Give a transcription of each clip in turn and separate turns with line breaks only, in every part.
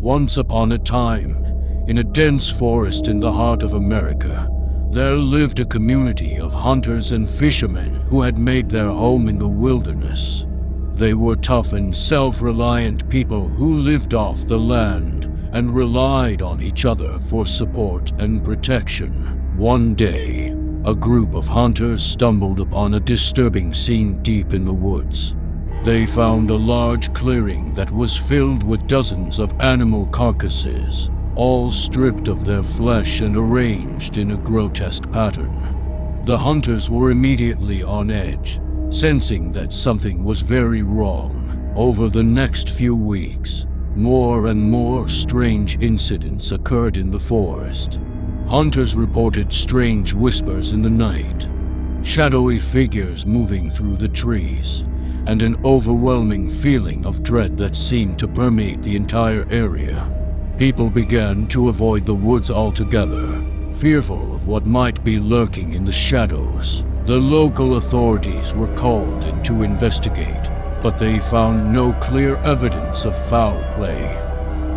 Once upon a time, in a dense forest in the heart of America, there lived a community of hunters and fishermen who had made their home in the wilderness. They were tough and self-reliant people who lived off the land and relied on each other for support and protection. One day, a group of hunters stumbled upon a disturbing scene deep in the woods. They found a large clearing that was filled with dozens of animal carcasses, all stripped of their flesh and arranged in a grotesque pattern. The hunters were immediately on edge, sensing that something was very wrong. Over the next few weeks, more and more strange incidents occurred in the forest. Hunters reported strange whispers in the night, shadowy figures moving through the trees, and an overwhelming feeling of dread that seemed to permeate the entire area. People began to avoid the woods altogether, fearful of what might be lurking in the shadows. The local authorities were called in to investigate, but they found no clear evidence of foul play.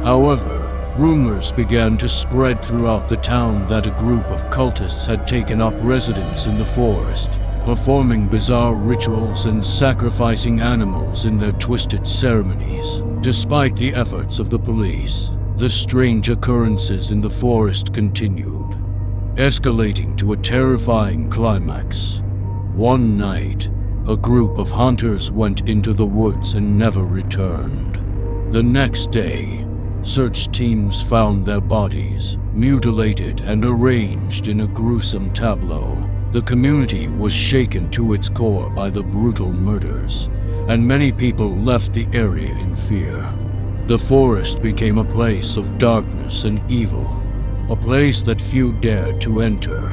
However, rumors began to spread throughout the town that a group of cultists had taken up residence in the forest, performing bizarre rituals and sacrificing animals in their twisted ceremonies. Despite the efforts of the police, the strange occurrences in the forest continued, escalating to a terrifying climax. One night, a group of hunters went into the woods and never returned. The next day, search teams found their bodies, mutilated and arranged in a gruesome tableau. The community was shaken to its core by the brutal murders, and many people left the area in fear. The forest became a place of darkness and evil, a place that few dared to enter.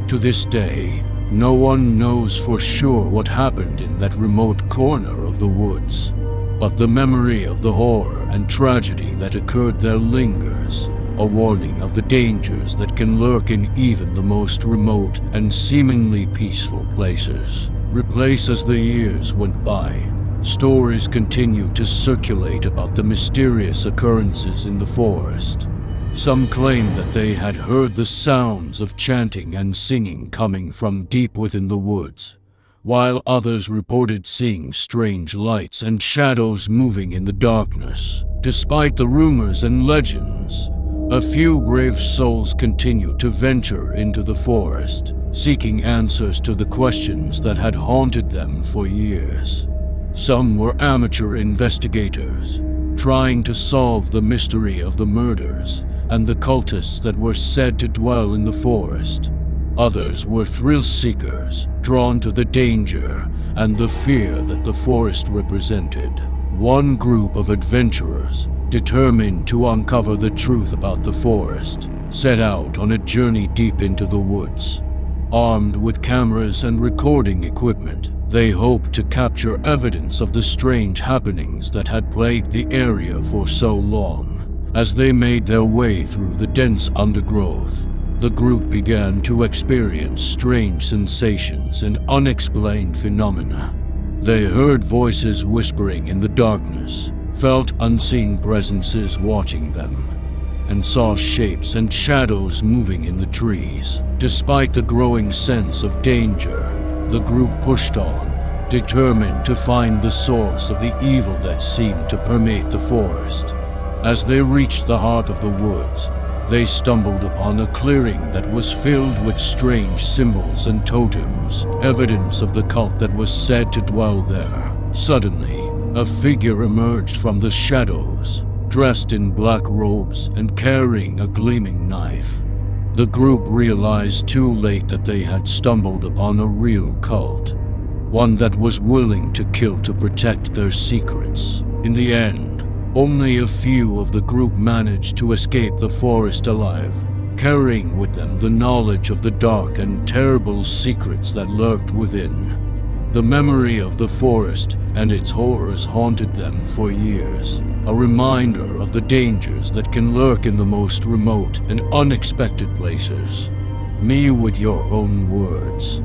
To this day, no one knows for sure what happened in that remote corner of the woods, but the memory of the horror and tragedy that occurred there lingers, a warning of the dangers that can lurk in even the most remote and seemingly peaceful places. Replace as the years went by, stories continued to circulate about the mysterious occurrences in the forest. Some claimed that they had heard the sounds of chanting and singing coming from deep within the woods, while others reported seeing strange lights and shadows moving in the darkness. Despite the rumors and legends, a few brave souls continued to venture into the forest, seeking answers to the questions that had haunted them for years. Some were amateur investigators, trying to solve the mystery of the murders and the cultists that were said to dwell in the forest. Others were thrill seekers, drawn to the danger and the fear that the forest represented. One group of adventurers, determined to uncover the truth about the forest, set out on a journey deep into the woods. Armed with cameras and recording equipment, they hoped to capture evidence of the strange happenings that had plagued the area for so long. As they made their way through the dense undergrowth, the group began to experience strange sensations and unexplained phenomena. They heard voices whispering in the darkness, felt unseen presences watching them, and saw shapes and shadows moving in the trees. Despite the growing sense of danger, the group pushed on, determined to find the source of the evil that seemed to permeate the forest. As they reached the heart of the woods, they stumbled upon a clearing that was filled with strange symbols and totems, evidence of the cult that was said to dwell there. Suddenly, a figure emerged from the shadows, dressed in black robes and carrying a gleaming knife. The group realized too late that they had stumbled upon a real cult, one that was willing to kill to protect their secrets. In the end, only a few of the group managed to escape the forest alive, carrying with them the knowledge of the dark and terrible secrets that lurked within. The memory of the forest and its horrors haunted them for years, a reminder of the dangers that can lurk in the most remote and unexpected places. Me with your own words.